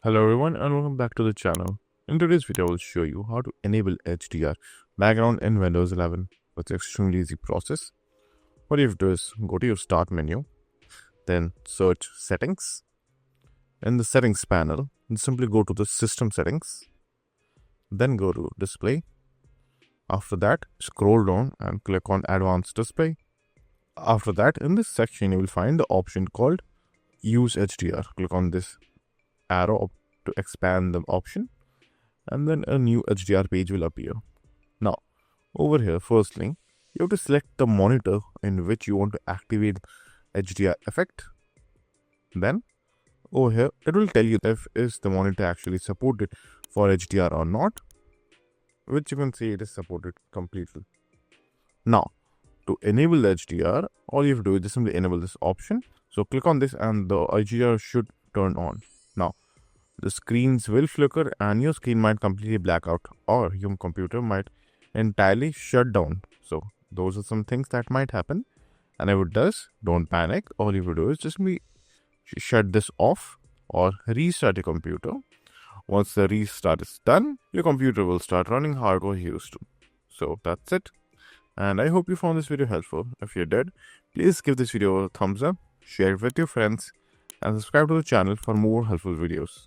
Hello everyone and welcome back to the channel. In today's video I will show you how to enable HDR background in Windows 11. It's an extremely easy process. What you have to do is go to your start menu, then search settings. In the settings panel, simply go to the system settings, then go to display. After that, scroll down and click on advanced display. After that, in this section you will find the option called use HDR. Click on this arrow to expand the option, and then a new HDR page will appear. Now, over here, firstly, you have to select the monitor in which you want to activate HDR effect. Then, over here, it will tell you if is the monitor actually supported for HDR or not, which you can see it is supported completely. Now, to enable the HDR, all you have to do is just simply enable this option. So click on this and the HDR should turn on. Now, the screens will flicker and your screen might completely black out, or your computer might entirely shut down. So those are some things that might happen. And if it does, don't panic. All you have to do is just shut this off or restart your computer. Once the restart is done, your computer will start running how it was used to. So that's it. And I hope you found this video helpful. If you did, please give this video a thumbs up, share it with your friends, and subscribe to the channel for more helpful videos.